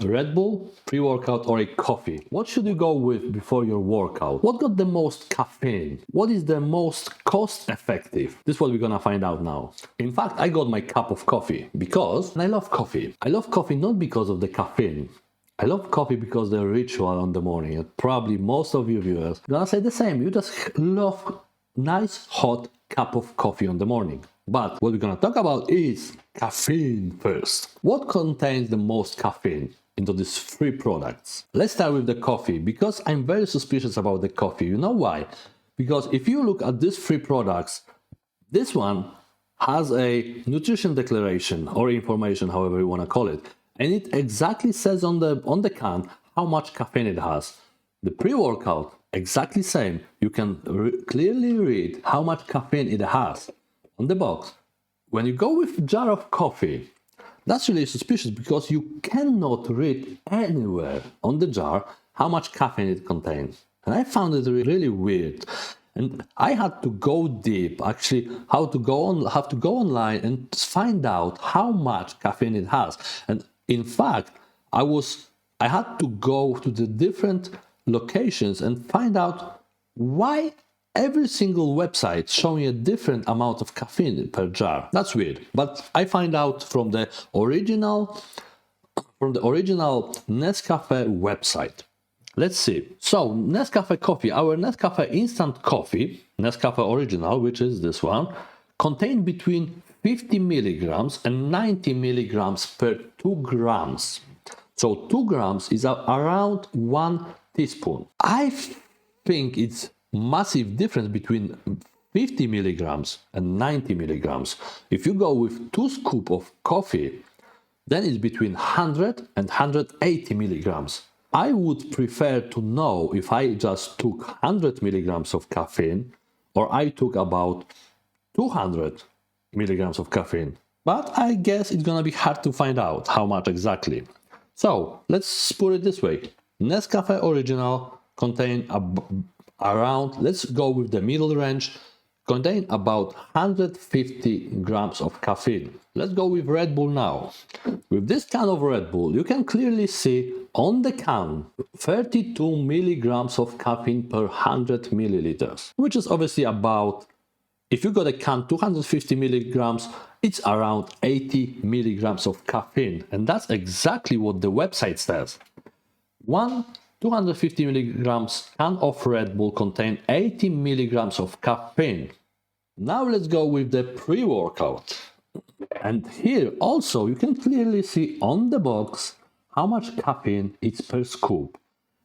Red Bull, pre-workout, or a coffee? What should you go with before your workout? What got the most caffeine? What is the most cost effective? This is what we're gonna find out now. In fact, I got my cup of coffee because I love coffee. I love coffee not because of the caffeine. I love coffee because the ritual on the morning. And probably most of you viewers gonna say the same. You just love nice hot cup of coffee on the morning. But what we're gonna talk about is caffeine first. What contains the most caffeine into these three products? Let's start with the coffee because I'm very suspicious about the coffee. You know why? Because if you look at these three products, this one has a nutrition declaration or information, however you want to call it, and it exactly says on the can how much caffeine it has. The pre-workout, exactly same. You can clearly read how much caffeine it has on the box. When you go with jar of coffee, that's really suspicious because you cannot read anywhere on the jar how much caffeine it contains. And I found it really weird. And I had to go deep, actually, have to go online and find out how much caffeine it has. And in fact, I had to go to the different locations and find out why every single website showing a different amount of caffeine per jar. That's weird. But I find out from the original Nescafe website. Let's see. So Nescafe coffee, our Nescafe instant coffee, Nescafe original, which is this one, contain between 50 milligrams and 90 milligrams per 2 grams. So 2 grams is around 1 teaspoon. I think it's massive difference between 50 milligrams and 90 milligrams. If you go with 2 scoops of coffee, then it's between 100 and 180 milligrams. I would prefer to know if I just took 100 milligrams of caffeine or I took about 200 milligrams of caffeine. But I guess it's gonna be hard to find out how much exactly. So let's put it this way. Nescafe Original contain around, let's go with the middle range, contain about 150 grams of caffeine. Let's go with Red Bull now. With this can of Red Bull, you can clearly see on the can 32 milligrams of caffeine per 100 milliliters, which is obviously about, if you got a can 250 milligrams, it's around 80 milligrams of caffeine. And that's exactly what the website says. One 250 milligrams can of Red Bull contain 80 milligrams of caffeine. Now let's go with the pre-workout. And here also you can clearly see on the box how much caffeine is per scoop.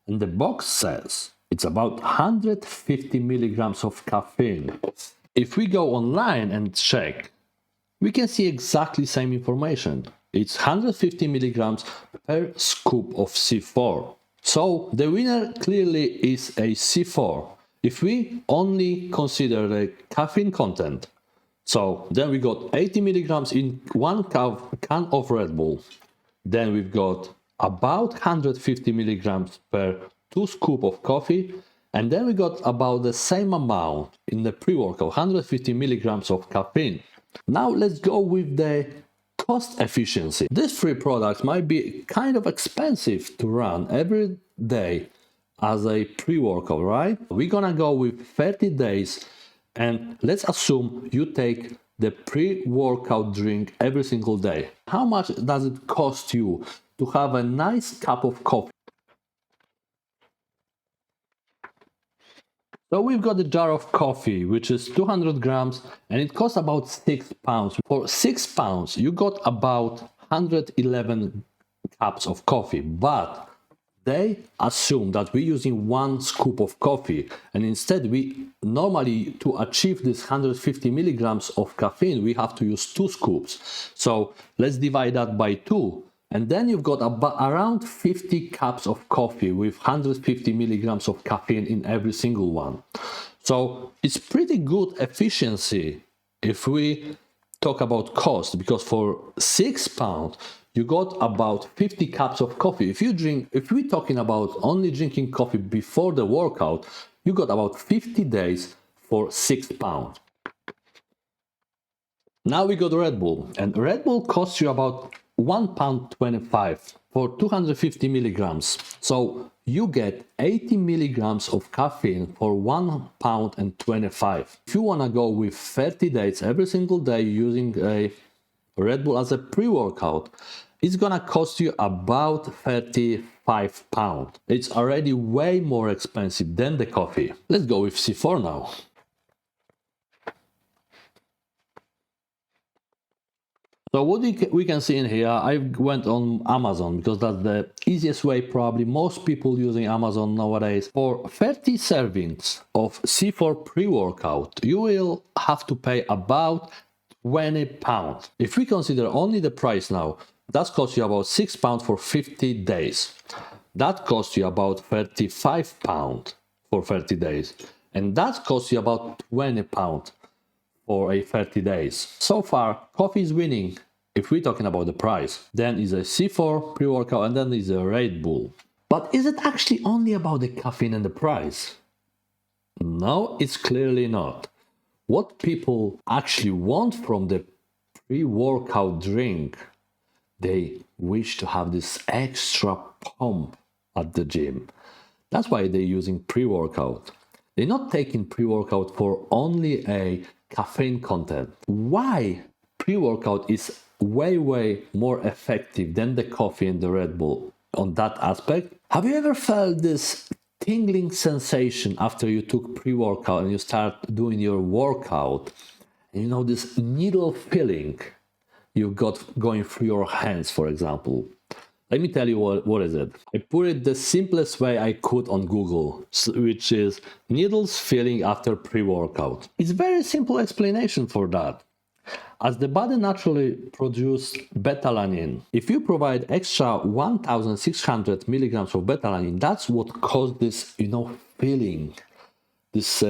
And the box says it's about 150 milligrams of caffeine. If we go online and check, we can see exactly same information. It's 150 milligrams per scoop of C4. So the winner clearly is a C4 if we only consider the caffeine content. So then we got 80 milligrams in 1 can of Red Bull. Then we've got about 150 milligrams per 2 scoops of coffee. And then we got about the same amount in the pre-workout, 150 milligrams of caffeine. Now let's go with the cost efficiency. These three products might be kind of expensive to run every day as a pre-workout, right? We're gonna go with 30 days and let's assume you take the pre-workout drink every single day. How much does it cost you to have a nice cup of coffee? So we've got a jar of coffee, which is 200 grams, and it costs about 6 pounds. For 6 pounds, you got about 111 cups of coffee, but they assume that we're using 1 scoop of coffee, and instead we normally, to achieve this 150 milligrams of caffeine, we have to use 2 scoops. So let's divide that by 2. And then you've got around 50 cups of coffee with 150 milligrams of caffeine in every single one. So it's pretty good efficiency if we talk about cost, because for 6 pounds, you got about 50 cups of coffee. If we're talking about only drinking coffee before the workout, you got about 50 days for 6 pounds. Now we got Red Bull, and Red Bull costs you about £1.25 for 250 milligrams. So you get 80 milligrams of caffeine for £1.25. If you want to go with 30 days every single day using a Red Bull as a pre-workout, it's gonna cost you about £35. It's already way more expensive than the coffee. Let's go with C4 now. So what we can see in here, I went on Amazon because that's the easiest way, probably most people using Amazon nowadays. For 30 servings of C4 pre-workout, you will have to pay about £20. If we consider only the price now, that costs you about £6 for 50 days. That costs you about £35 for 30 days. And that costs you about £20 for a 30 days. So far, coffee is winning if we're talking about the price. Then is a C4 pre-workout and then is a Red Bull. But is it actually only about the caffeine and the price? No, it's clearly not. What people actually want from the pre-workout drink, they wish to have this extra pump at the gym. That's why they're using pre-workout. They're not taking pre-workout for only a caffeine content. Why pre-workout is way more effective than the coffee and the Red Bull on that aspect? Have you ever felt this tingling sensation after you took pre-workout and you start doing your workout? And you know this needle feeling you got going through your hands, for example? Let me tell you what is it. I put it the simplest way I could on Google, which is needles feeling after pre-workout. It's a very simple explanation for that. As the body naturally produces beta-alanine, if you provide extra 1,600 milligrams of beta-alanine, that's what caused this, feeling, this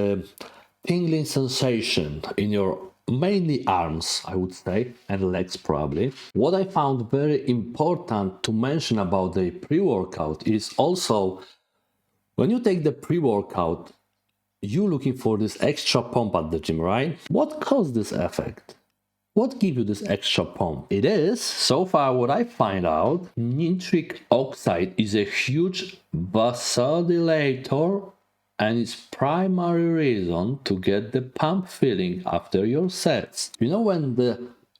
tingling sensation in your mainly arms, I would say, and legs probably. What I found very important to mention about the pre-workout is also when you take the pre-workout, you're looking for this extra pump at the gym, right? What caused this effect? What gives you this extra pump? It is, so far what I find out, nitric oxide is a huge vasodilator and its primary reason to get the pump feeling after your sets. You know when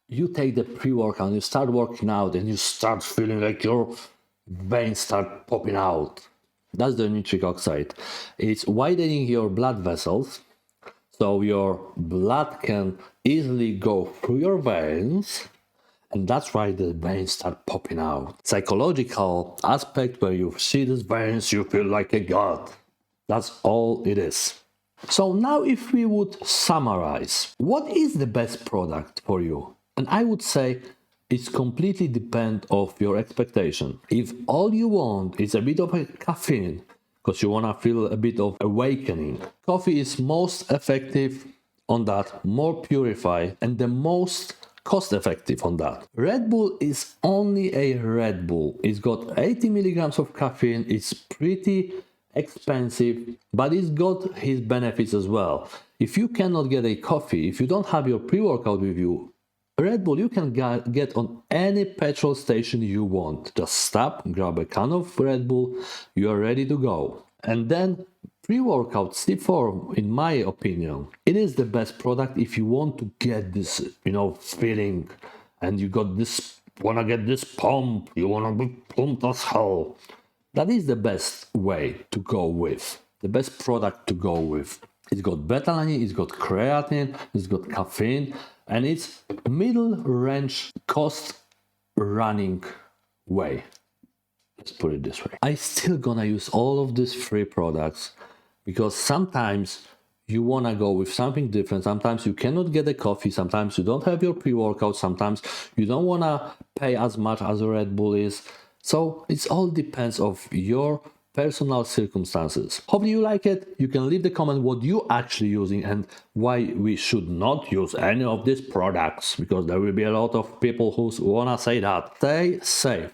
you take the pre-workout and you start working out and you start feeling like your veins start popping out? That's the nitric oxide. It's widening your blood vessels so your blood can easily go through your veins, and that's why the veins start popping out. Psychological aspect where you see these veins, you feel like a god. That's all it is. So now if we would summarize, what is the best product for you? And I would say it's completely depend of your expectation. If all you want is a bit of a caffeine, because you want to feel a bit of awakening, coffee is most effective on that, more purified, and the most cost effective on that. Red Bull is only a Red Bull. It's got 80 milligrams of caffeine. It's pretty expensive, but it's got his benefits as well. If you cannot get a coffee, if you don't have your pre-workout with you, Red Bull you can get on any petrol station you want. Just stop, grab a can of Red Bull, you are ready to go. And then pre-workout C4, in my opinion, it is the best product if you want to get this, feeling, and you wanna get this pump, you wanna be pumped as hell. That is the best way to go with, the best product to go with. It's got beta-alanine, it's got creatine, it's got caffeine, and it's middle range cost running way. Let's put it this way. I still gonna use all of these free products because sometimes you wanna go with something different. Sometimes you cannot get a coffee, sometimes you don't have your pre-workout, sometimes you don't wanna pay as much as a Red Bull is. So it all depends of your personal circumstances. Hopefully you like it. You can leave the comment what you actually using and why we should not use any of these products, because there will be a lot of people who wanna say that. Stay safe.